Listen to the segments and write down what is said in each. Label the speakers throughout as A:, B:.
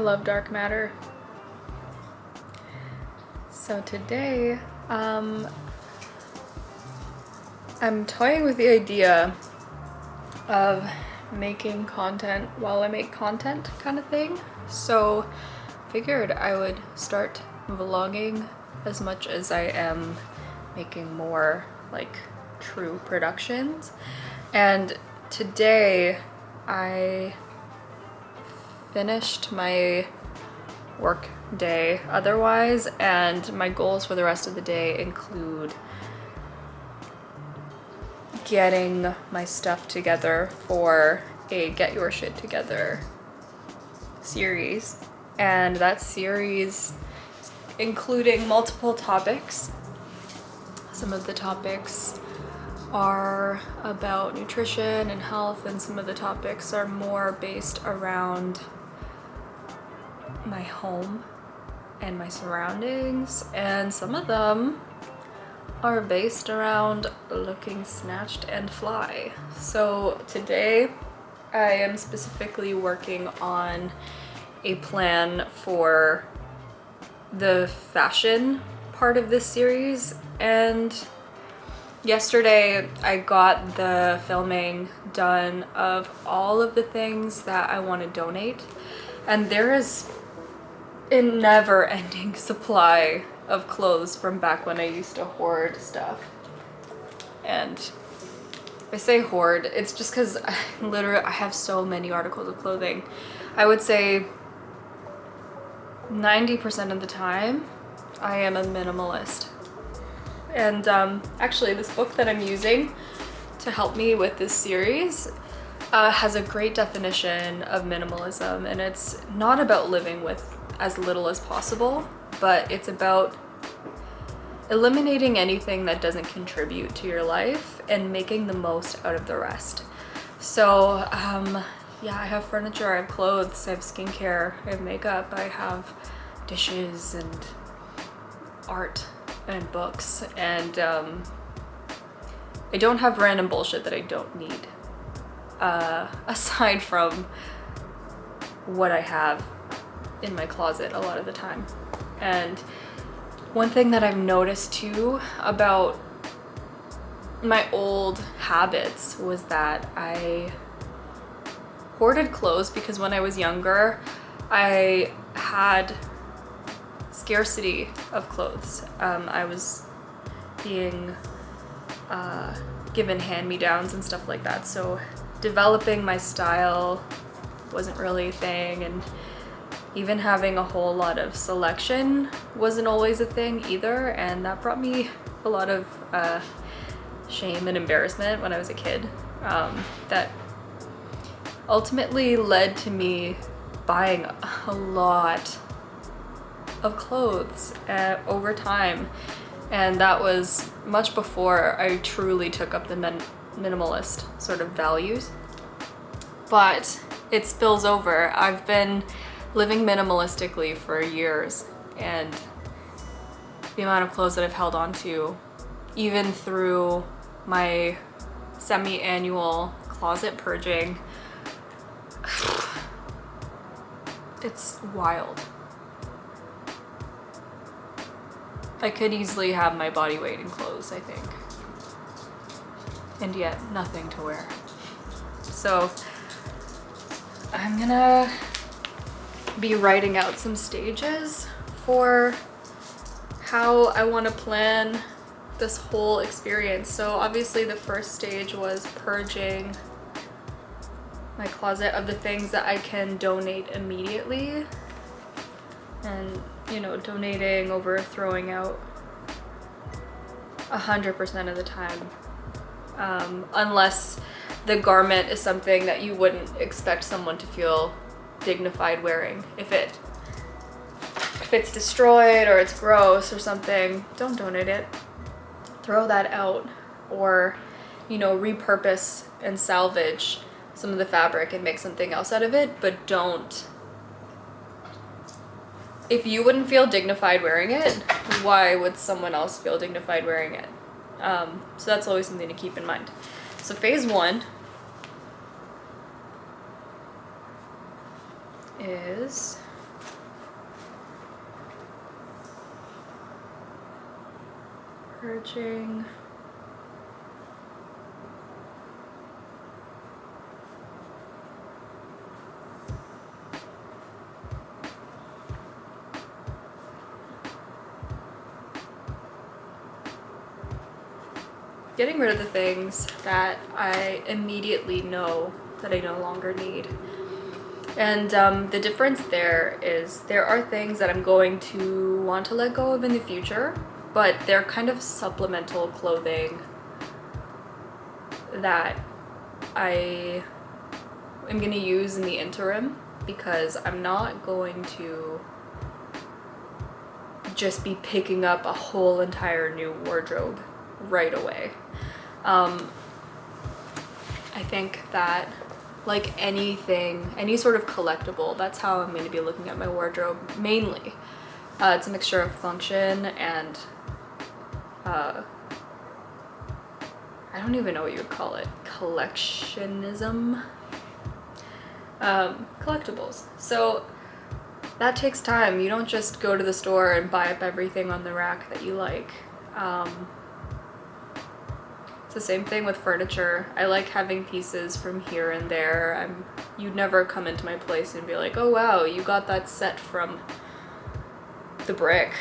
A: love dark matter. So today, I'm toying with the idea of making content while I make content kind of thing. So figured I would start vlogging as much as I am making more like true productions. And today I finished my work day otherwise, and my goals for the rest of the day include getting my stuff together for a Get Your Shit Together series. And that series including multiple topics. Some of the topics are about nutrition and health, and some of the topics are more based around my home and my surroundings, and some of them are based around looking snatched and fly. So today I am specifically working on a plan for the fashion part of this series, and yesterday I got the filming done of all of the things that I want to donate, and there is a never-ending supply of clothes from back when I used to hoard stuff. And I say hoard, it's just because I have so many articles of clothing. I would say 90% of the time I am a minimalist. And actually this book that I'm using to help me with this series has a great definition of minimalism, and it's not about living with as little as possible, but it's about eliminating anything that doesn't contribute to your life and making the most out of the rest. So yeah, I have furniture, I have clothes, I have skincare, I have makeup, I have dishes and art and books, and I don't have random bullshit that I don't need, aside from what I have in my closet a lot of the time. And one thing that I've noticed too about my old habits was that I hoarded clothes because when I was younger I had scarcity of clothes. I was being given hand-me-downs and stuff like that, so developing my style wasn't really a thing, and even having a whole lot of selection wasn't always a thing either, and that brought me a lot of shame and embarrassment when I was a kid. That ultimately led to me buying a lot of clothes over time, and that was much before I truly took up the minimalist sort of values. But it spills over. I've been living minimalistically for years, and the amount of clothes that I've held on to, even through my semi-annual closet purging, it's wild. I could easily have my body weight in clothes, I think, and yet nothing to wear. So I'm gonna be writing out some stages for how I want to plan this whole experience. So obviously the first stage was purging my closet of the things that I can donate immediately, and you know, donating over throwing out 100% of the time, unless the garment is something that you wouldn't expect someone to feel dignified wearing. If it's destroyed or it's gross or something, don't donate it. Throw that out, or you know, repurpose and salvage some of the fabric and make something else out of it, but don't. If you wouldn't feel dignified wearing it, why would someone else feel dignified wearing it? So that's always something to keep in mind. So phase one is purging. Getting rid of the things that I immediately know that I no longer need. And the difference there is there are things that I'm going to want to let go of in the future, but they're kind of supplemental clothing that I am going to use in the interim, because I'm not going to just be picking up a whole entire new wardrobe right away. I think that, like anything, any sort of collectible, that's how I'm going to be looking at my wardrobe mainly. It's a mixture of function and I don't even know what you would call it, collectionism. Collectibles. So that takes time. You don't just go to the store and buy up everything on the rack that you like. It's the same thing with furniture. I like having pieces from here and there. You'd never come into my place and be like, oh wow, you got that set from the brick.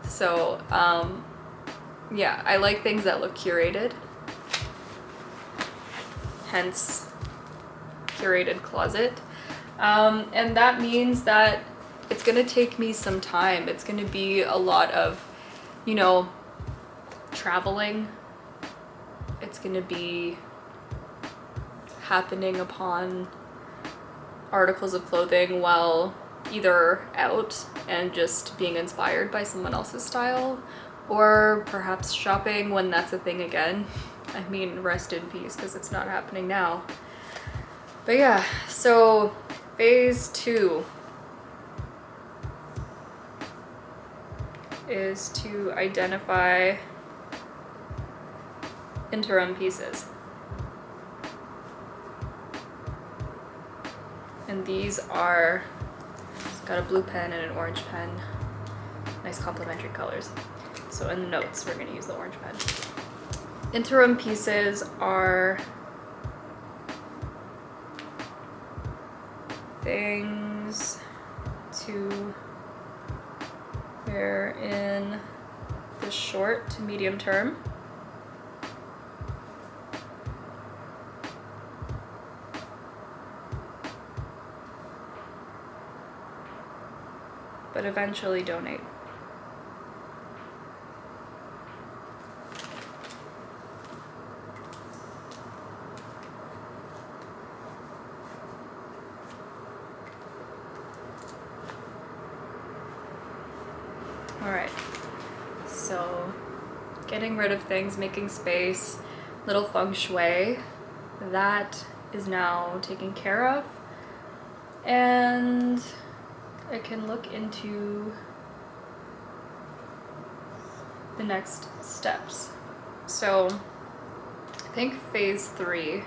A: So, yeah, I like things that look curated. Hence, curated closet. And that means that it's gonna take me some time. It's gonna be a lot of, you know, traveling. It's gonna be happening upon articles of clothing while either out and just being inspired by someone else's style, or perhaps shopping when that's a thing again. I mean, rest in peace, because it's not happening now. But yeah, so phase 2 is to identify interim pieces. And these are, it's got a blue pen and an orange pen, nice complementary colors. So in the notes, we're gonna use the orange pen. Interim pieces are things to wear in the short to medium term. But eventually donate. Alright, so getting rid of things, making space, little feng shui, that is now taken care of. And I can look into the next steps. So I think phase 3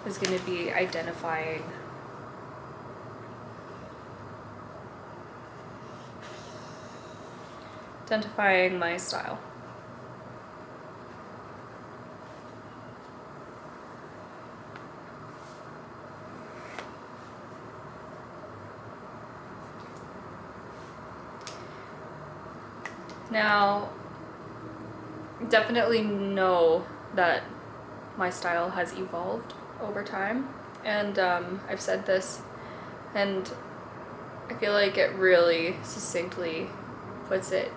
A: is going to be identifying my style. Now, definitely know that my style has evolved over time, and I've said this, and I feel like it really succinctly puts it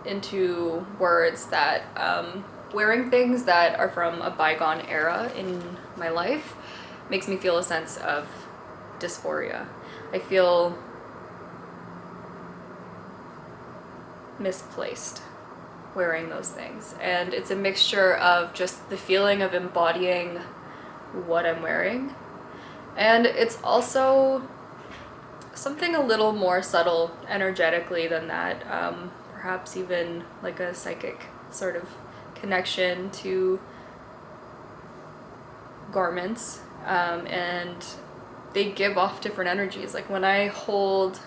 A: into words that wearing things that are from a bygone era in my life makes me feel a sense of dysphoria. I feel misplaced wearing those things, and it's a mixture of just the feeling of embodying what I'm wearing, and it's also something a little more subtle energetically than that, perhaps even like a psychic sort of connection to garments, and they give off different energies. Like when I hold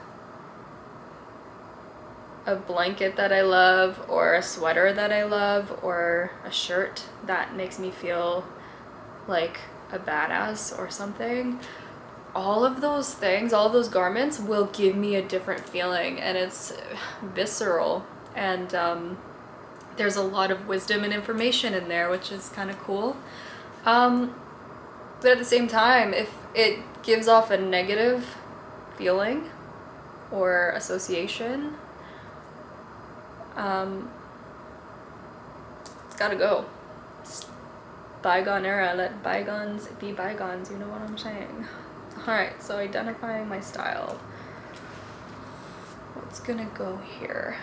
A: a blanket that I love, or a sweater that I love, or a shirt that makes me feel like a badass or something, all of those things, all of those garments will give me a different feeling, and it's visceral. And there's a lot of wisdom and information in there, which is kind of cool. But at the same time, if it gives off a negative feeling or association, it's gotta go. Bygone era, let bygones be bygones, you know what I'm saying? Alright, so identifying my style. What's gonna go here?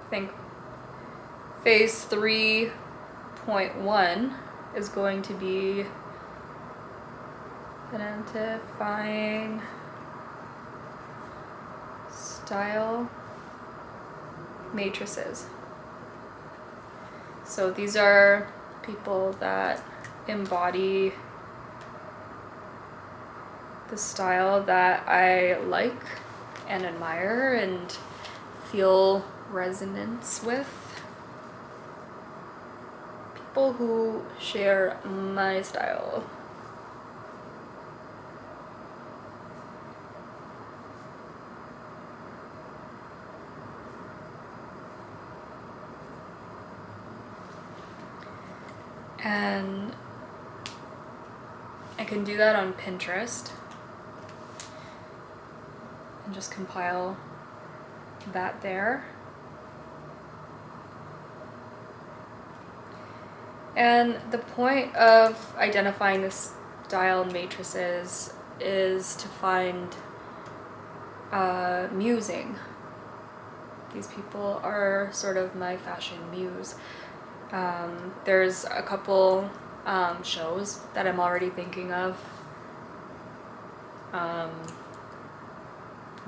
A: I think phase 3.1 is going to be identifying style matrices. So these are people that embody the style that I like and admire and feel resonance with. People who share my style. And I can do that on Pinterest and just compile that there. And the point of identifying the style matrices is to find musing. These people are sort of my fashion muse. There's a couple shows that I'm already thinking of.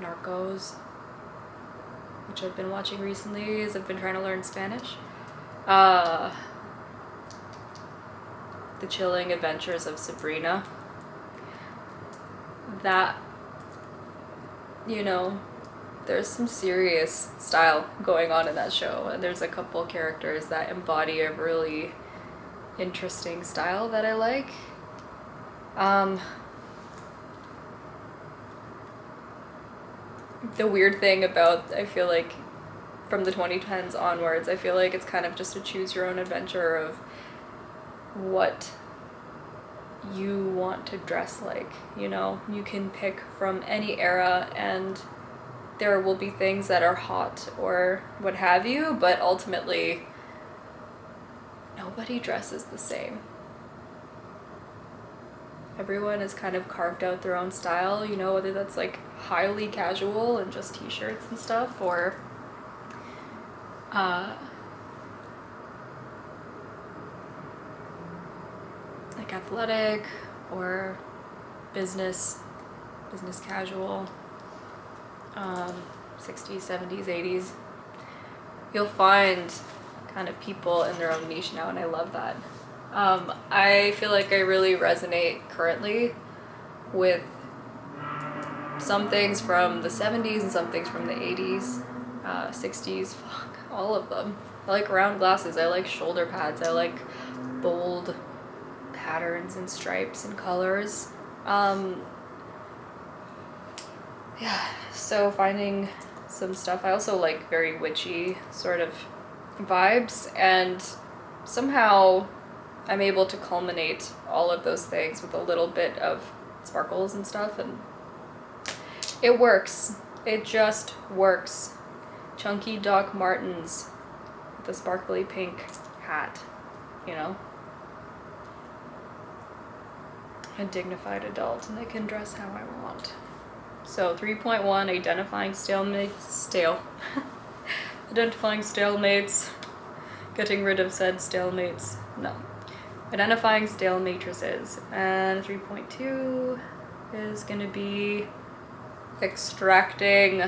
A: Narcos, which I've been watching recently as I've been trying to learn Spanish. The Chilling Adventures of Sabrina. That, you know, there's some serious style going on in that show, and there's a couple characters that embody a really interesting style that I like. The weird thing about, I feel like, from the 2010s onwards, I feel like it's kind of just a choose your own adventure of what you want to dress like, you know? You can pick from any era, and there will be things that are hot or what have you, but ultimately nobody dresses the same. Everyone has kind of carved out their own style, you know, whether that's like highly casual and just t-shirts and stuff, or like athletic or business casual, 60s, 70s, 80s. You'll find kind of people in their own niche now, and I love that. I feel like I really resonate currently with some things from the 70s and some things from the 80s, 60s, all of them. I like round glasses, I like shoulder pads, I like bold patterns and stripes and colors. Yeah, so finding some stuff. I also like very witchy sort of vibes, and somehow I'm able to culminate all of those things with a little bit of sparkles and stuff, and it works. It just works. Chunky Doc Martens with a sparkly pink hat, you know? A dignified adult, and I can dress how I want. So 3.1, identifying stalemates, identifying stalemates, getting rid of said stalemates, no. Identifying stale matrices, and 3.2 is gonna be extracting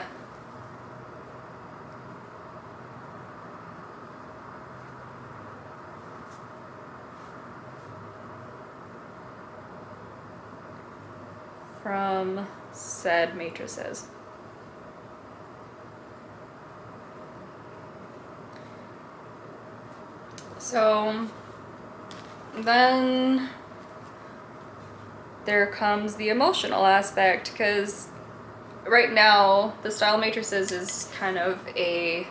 A: from said matrices. So then there comes the emotional aspect, because right now the style matrices is kind of it's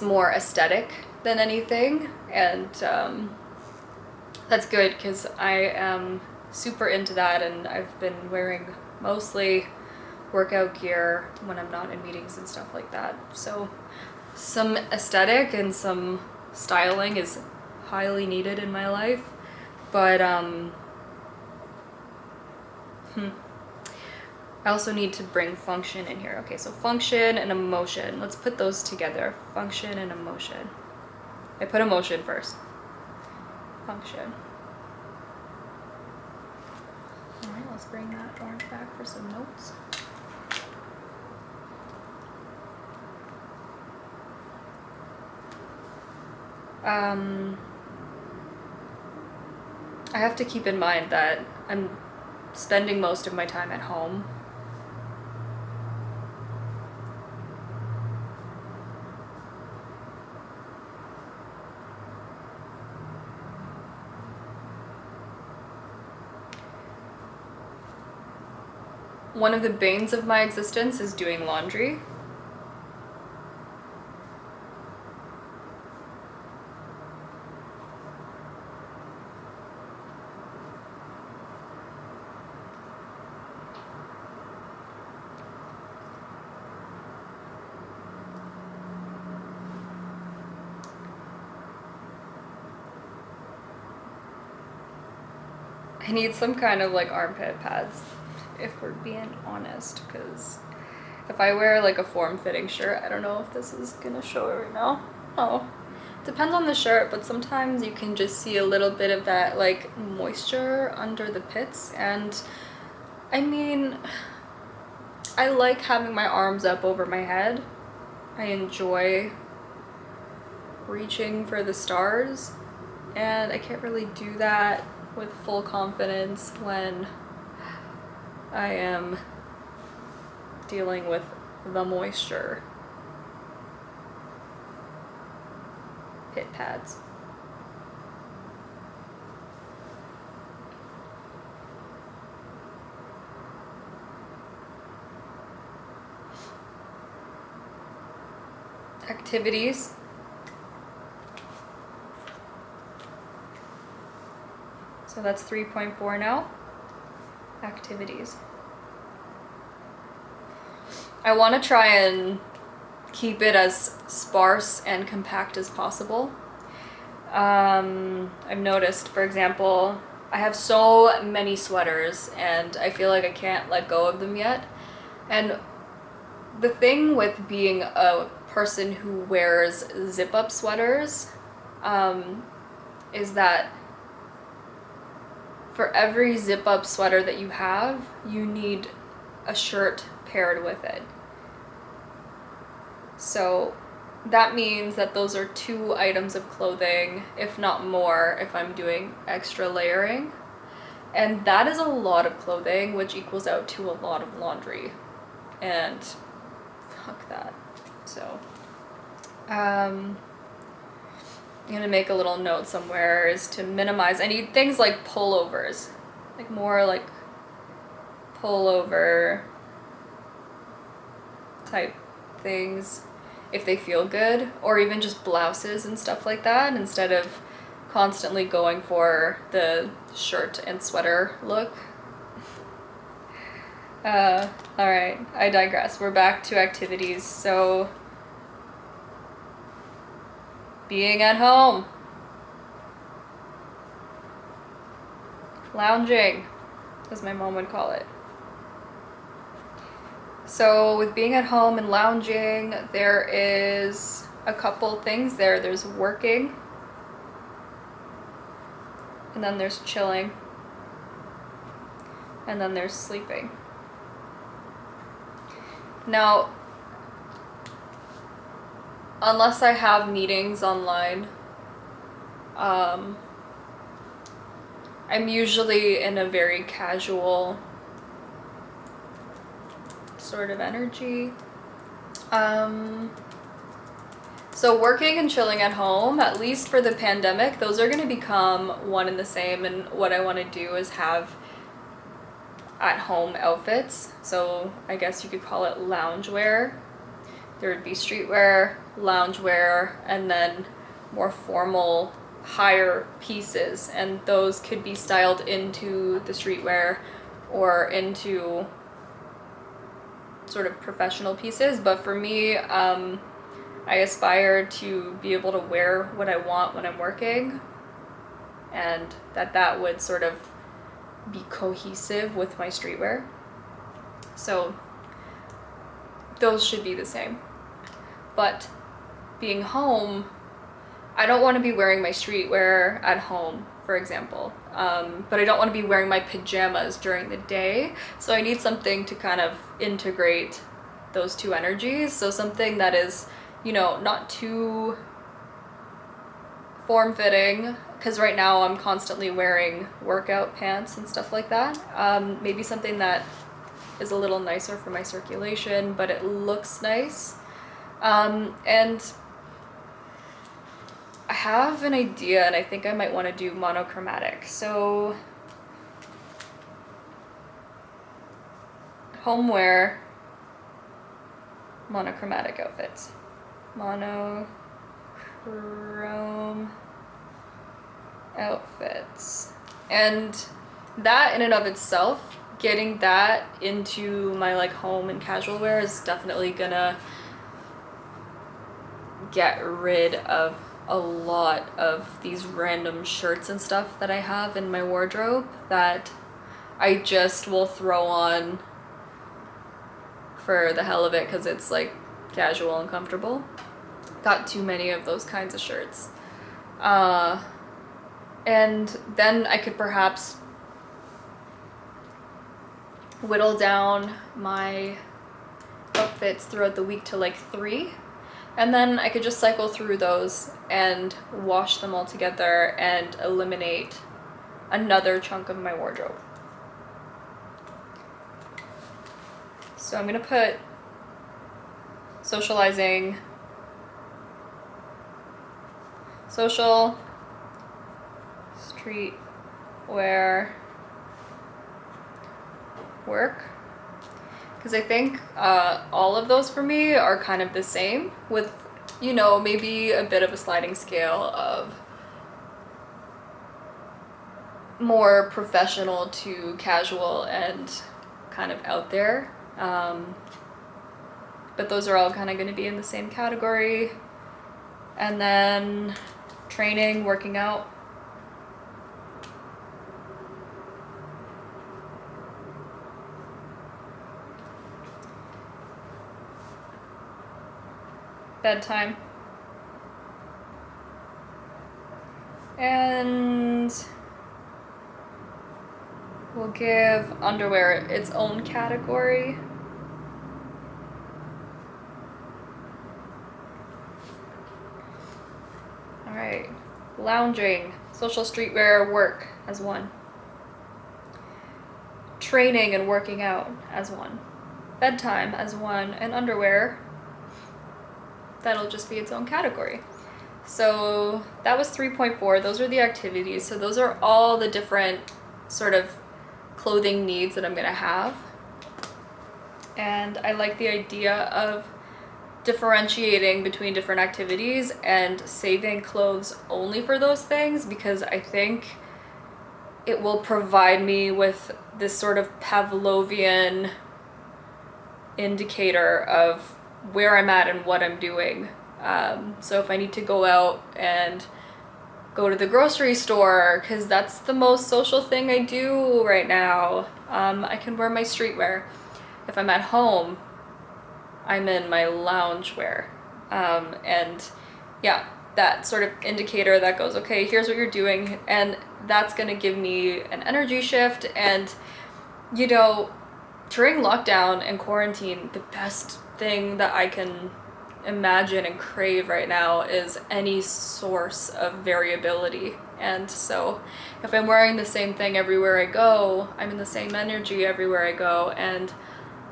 A: more aesthetic than anything, and that's good because I am super into that, and I've been wearing mostly workout gear when I'm not in meetings and stuff like that. So some aesthetic and some styling is highly needed in my life, but I also need to bring function in here. Okay, so function and emotion. Let's put those together. Function and emotion. I put emotion first. Function. All right, let's bring that orange back for some notes. I have to keep in mind that I'm spending most of my time at home. One of the banes of my existence is doing laundry. I need some kind of like armpit pads, if we're being honest, because if I wear like a form-fitting shirt, I don't know if this is gonna show it right now. Oh, depends on the shirt, but sometimes you can just see a little bit of that like moisture under the pits, and I mean, I like having my arms up over my head. I enjoy reaching for the stars, and I can't really do that with full confidence when I am dealing with the moisture. Pit pads. Activities. So that's 3.4 now. Activities. I want to try and keep it as sparse and compact as possible. I've noticed, for example, I have so many sweaters and I feel like I can't let go of them yet. And the thing with being a person who wears zip-up sweaters is that for every zip-up sweater that you have, you need a shirt paired with it. So that means that those are 2 items of clothing, if not more, if I'm doing extra layering. And that is a lot of clothing, which equals out to a lot of laundry. And fuck that. So, I'm gonna make a little note somewhere is to minimize. I need things like pullovers, like more like pullover type things if they feel good, or even just blouses and stuff like that instead of constantly going for the shirt and sweater look. Alright, I digress. We're back to activities. So, being at home. Lounging, as my mom would call it. So with being at home and lounging, there is a couple things there. There's working, and then there's chilling, and then there's sleeping. Now, unless I have meetings online, I'm usually in a very casual sort of energy. So working and chilling at home, at least for the pandemic, those are going to become one and the same. And what I want to do is have at home outfits. So I guess you could call it loungewear. There would be streetwear, loungewear, and then more formal, higher pieces. And those could be styled into the streetwear or into sort of professional pieces. But for me, I aspire to be able to wear what I want when I'm working, and that would sort of be cohesive with my streetwear. So those should be the same. But being home, I don't want to be wearing my streetwear at home, for example. But I don't want to be wearing my pajamas during the day. So I need something to kind of integrate those two energies. So something that is, you know, not too form-fitting, because right now I'm constantly wearing workout pants and stuff like that. Maybe something that is a little nicer for my circulation, but it looks nice. And I have an idea, and I think I might want to do monochromatic. So homeware, monochromatic outfits. Monochrome outfits. And that in and of itself, getting that into my like home and casual wear is definitely gonna get rid of a lot of these random shirts and stuff that I have in my wardrobe that I just will throw on for the hell of it because it's like casual and comfortable. Got too many of those kinds of shirts. And then I could perhaps whittle down my outfits throughout the week to like 3. And then I could just cycle through those and wash them all together and eliminate another chunk of my wardrobe. So I'm gonna put socializing, social, streetwear, work. Because I think all of those for me are kind of the same with, you know, maybe a bit of a sliding scale of more professional to casual and kind of out there. But those are all kind of going to be in the same category. And then training, working out. Bedtime. And we'll give underwear its own category. All right, lounging, social streetwear, work as one. Training and working out as one. Bedtime as one, and underwear, that'll just be its own category. So that was 3.4. Those are the activities. So those are all the different sort of clothing needs that I'm gonna have. And I like the idea of differentiating between different activities and saving clothes only for those things, because I think it will provide me with this sort of Pavlovian indicator of where I'm at and what I'm doing. So if I need to go out and go to the grocery store, because that's the most social thing I do right now, I can wear my streetwear. If I'm at home, I'm in my loungewear. And yeah, that sort of indicator that goes, okay, here's what you're doing, and that's gonna give me an energy shift. And you know, during lockdown and quarantine, the best thing that I can imagine and crave right now is any source of variability. And so if I'm wearing the same thing everywhere I go, I'm in the same energy everywhere I go, and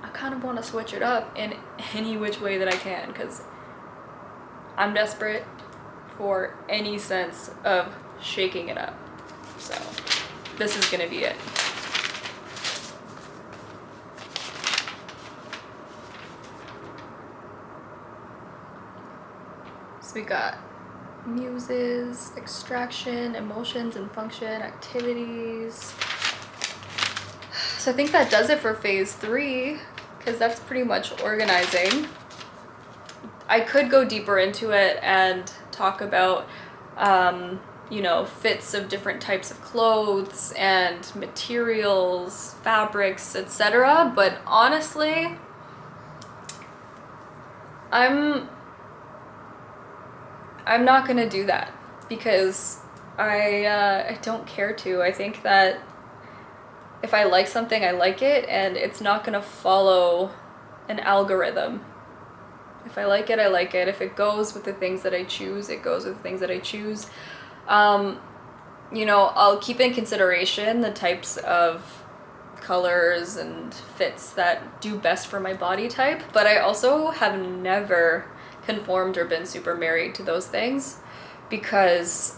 A: I kind of want to switch it up in any which way that I can, because I'm desperate for any sense of shaking it up. So this is gonna be it. So we got muses, extraction, emotions and function, activities. So I think that does it for phase 3, because that's pretty much organizing. I could go deeper into it and talk about, you know, fits of different types of clothes and materials, fabrics, etc. But honestly, I'm not gonna do that, because I don't care to. I think that if I like something, I like it, and it's not gonna follow an algorithm. If I like it, I like it. If it goes with the things that I choose, it goes with the things that I choose. You know, I'll keep in consideration the types of colors and fits that do best for my body type, but I also have never conformed or been super married to those things, because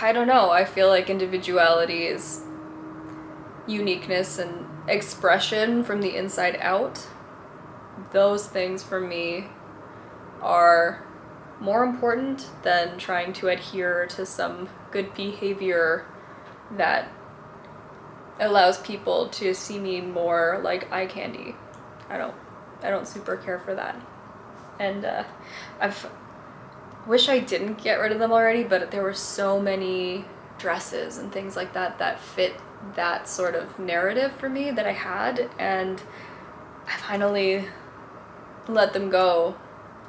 A: I don't know, I feel like individuality is uniqueness and expression from the inside out. Those things for me are more important than trying to adhere to some good behavior that allows people to see me more like eye candy. I don't super care for that. And I've wish I didn't get rid of them already, but there were so many dresses and things like that that fit that sort of narrative for me that I had, and I finally let them go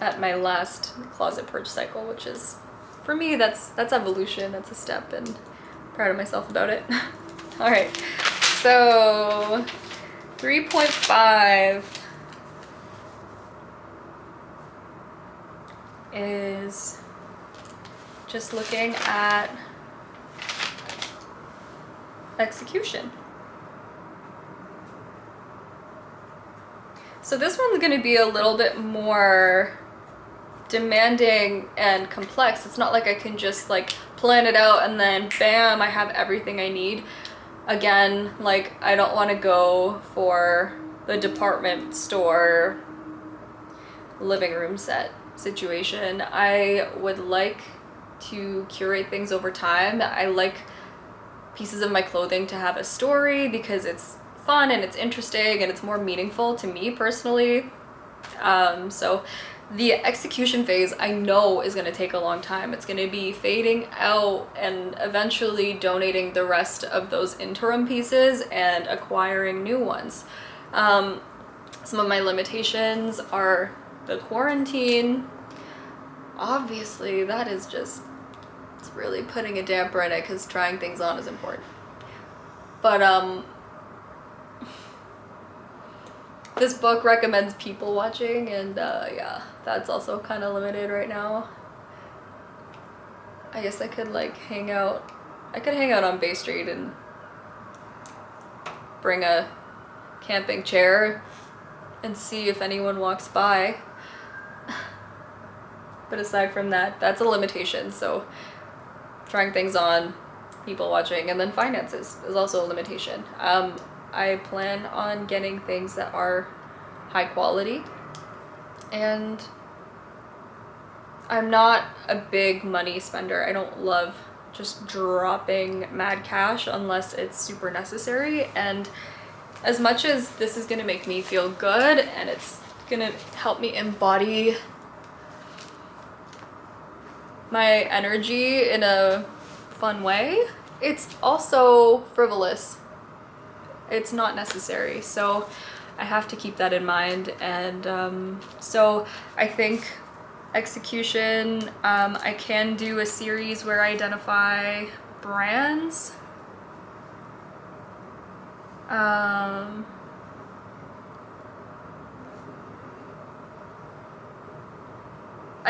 A: at my last closet purge cycle, which is, for me, that's evolution, that's a step, and I'm proud of myself about it. All right, so 3.5 is just looking at execution. So this one's going to be a little bit more demanding and complex. It's not like I can just like plan it out and then bam, I have everything I need. Again, like, I don't want to go for the department store living room set situation. I would like to curate things over time. I like pieces of my clothing to have a story, because it's fun and it's interesting and it's more meaningful to me personally. So the execution phase, I know, is going to take a long time. It's going to be fading out and eventually donating the rest of those interim pieces and acquiring new ones. Some of my limitations are the quarantine. Obviously, that is just, it's really putting a damper in it, because trying things on is important. But this book recommends people watching, and yeah, that's also kind of limited right now. I guess I could like hang out on Bay Street and bring a camping chair and see if anyone walks by. But aside from that, that's a limitation. So trying things on, people watching, and then finances is also a limitation. I plan on getting things that are high quality, and I'm not a big money spender. I don't love just dropping mad cash unless it's super necessary. And as much as this is gonna make me feel good and it's gonna help me embody my energy in a fun way, it's also frivolous. It's not necessary. So I have to keep that in mind. And so I think execution, I can do a series where I identify brands.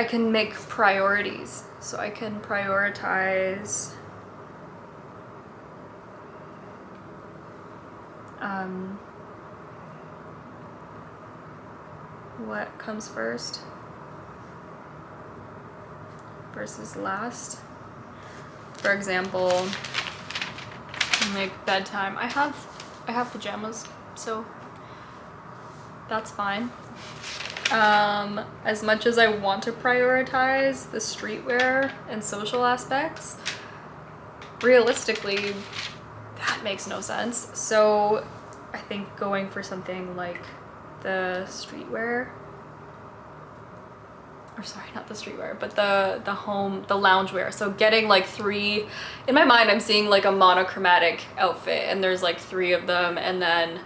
A: I can make priorities. So I can prioritize what comes first versus last. For example, make bedtime. I have pajamas, so that's fine. As much as I want to prioritize the streetwear and social aspects, realistically, that makes no sense. So I think going for something like the streetwear, or sorry, not the streetwear, but the loungewear. So getting like 3, in my mind, I'm seeing like a monochromatic outfit and there's like 3 of them, and then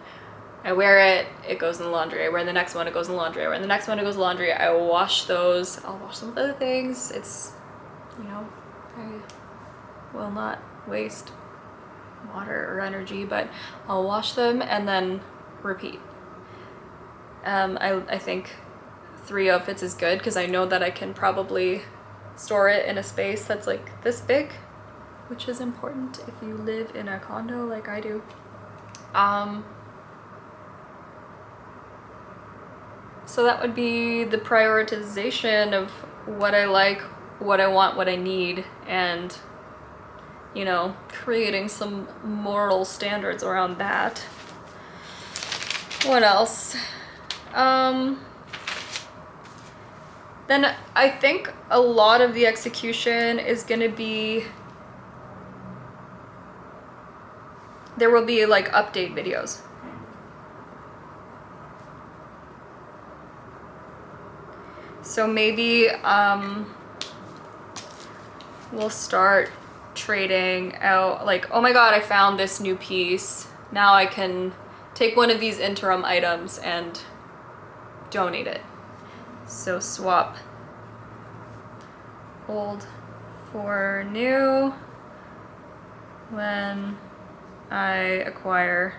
A: I wear it, it goes in the laundry. I wear the next one, it goes in the laundry. I wear the next one, it goes in the laundry. I wash those. I'll wash some other things. It's, you know, I will not waste water or energy, but I'll wash them and then repeat. I think 3 outfits is good because I know that I can probably store it in a space that's like this big, which is important if you live in a condo like I do. So that would be the prioritization of what I like, what I want, what I need, and, you know, creating some moral standards around that. What else? Then I think a lot of the execution is gonna be, there will be like update videos. So maybe we'll start trading out, like, oh my god, I found this new piece. Now I can take one of these interim items and donate it. So swap old for new when I acquire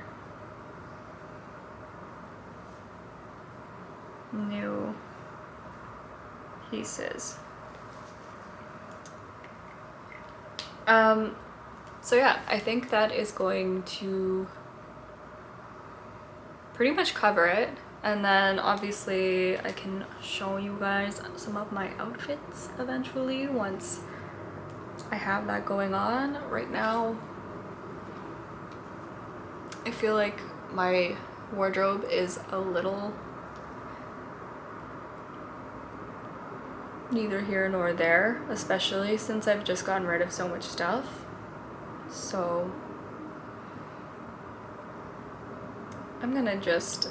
A: new pieces. So yeah, I think that is going to pretty much cover it. And then obviously I can show you guys some of my outfits eventually once I have that going on. Right now, I feel like my wardrobe is a little neither here nor there, especially since I've just gotten rid of so much stuff. So I'm gonna just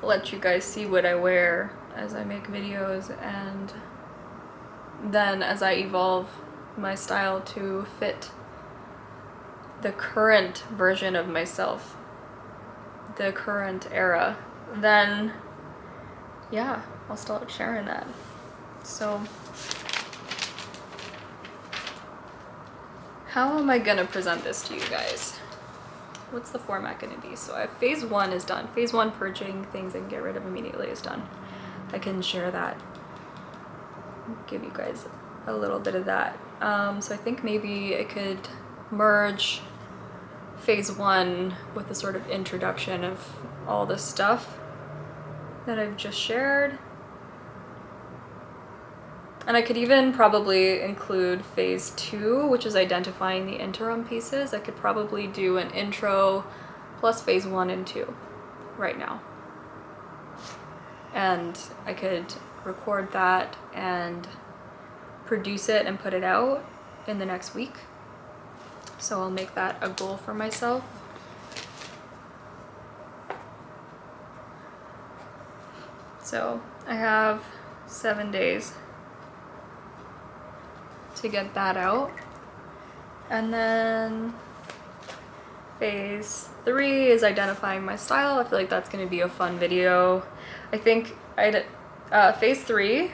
A: let you guys see what I wear as I make videos, and then as I evolve my style to fit the current version of myself, the current era, then yeah, I'll start sharing that. So how am I gonna present this to you guys? What's the format gonna be? So phase 1 is done. Phase 1, purging things and get rid of immediately, is done. I can share that, give you guys a little bit of that. So I think maybe I could merge phase 1 with a sort of introduction of all the stuff that I've just shared. And I could even probably include phase 2, which is identifying the interim pieces. I could probably do an intro plus phase 1 and 2 right now. And I could record that and produce it and put it out in the next week. So I'll make that a goal for myself. So I have 7 days to get that out. And then phase 3 is identifying my style. I feel like that's going to be a fun video. I think phase 3,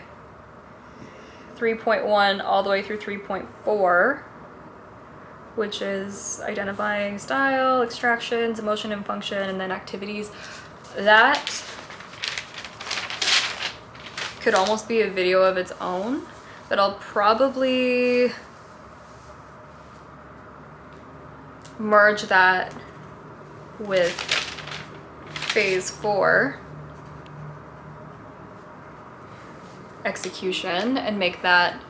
A: 3.1 all the way through 3.4, which is identifying style, extractions, emotion and function, and then activities. That could almost be a video of its own. but I'll probably merge that with phase 4 execution and make that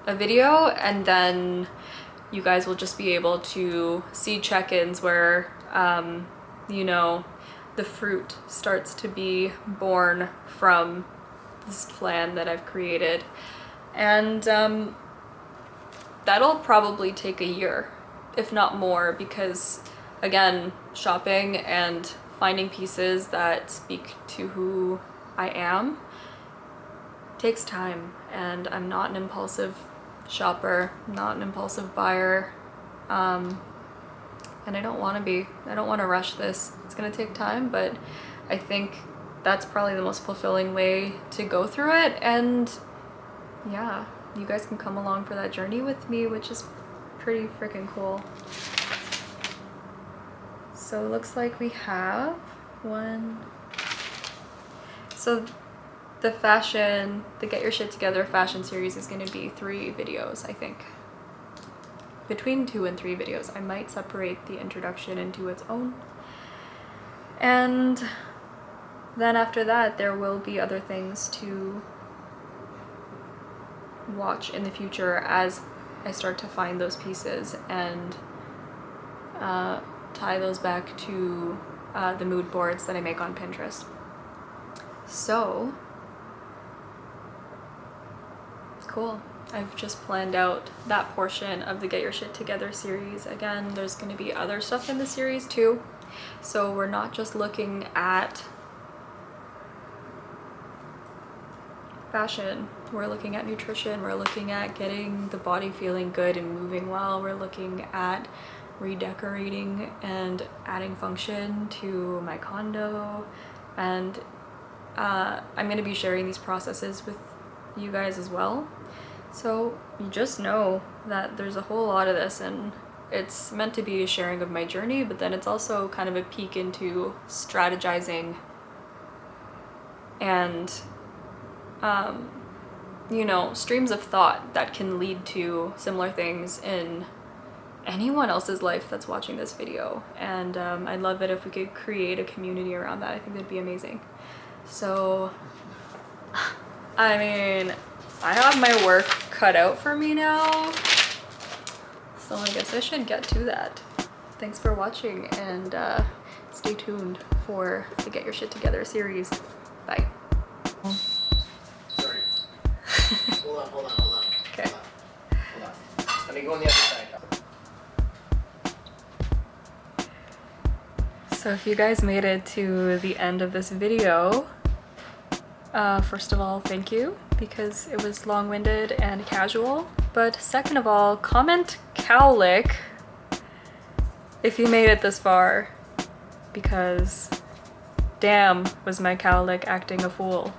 A: a video, and then you guys will just be able to see check-ins where you know, the fruit starts to be born from this plan that I've created. And that'll probably take a year, if not more, because again, shopping and finding pieces that speak to who I am takes time, and I'm not an impulsive shopper, not an impulsive buyer, and I don't want to be. I don't want to rush this. It's gonna take time, but I think that's probably the most fulfilling way to go through it. And yeah, you guys can come along for that journey with me, which is pretty freaking cool. So it looks like we have one. So the Get Your Shit Together fashion series is going to be 3 videos, I think. Between 2 and 3 videos. I might separate the introduction into its own. And then after that, there will be other things to watch in the future as I start to find those pieces and tie those back to the mood boards that I make on Pinterest. So cool. I've just planned out that portion of the Get Your Shit Together series. Again, there's going to be other stuff in the series too. So we're not just looking at fashion. We're looking at nutrition. We're looking at getting the body feeling good and moving well. We're looking at redecorating and adding function to my condo. And I'm going to be sharing these processes with you guys as well. So you just know that there's a whole lot of this, and it's meant to be a sharing of my journey, but then it's also kind of a peek into strategizing and you know, streams of thought that can lead to similar things in anyone else's life that's watching this video. And I'd love it if we could create a community around that. I think that'd be amazing. So I mean, I have my work cut out for me now, so I guess I should get to that. Thanks for watching, and stay tuned for the Get Your Shit Together series. Bye.
B: Sorry. Hold on.
A: Okay.
B: Hold on. Let me go on the other side.
A: So if you guys made it to the end of this video, first of all, thank you, because it was long-winded and casual. But second of all, comment cowlick if you made it this far, because damn was my cowlick acting a fool.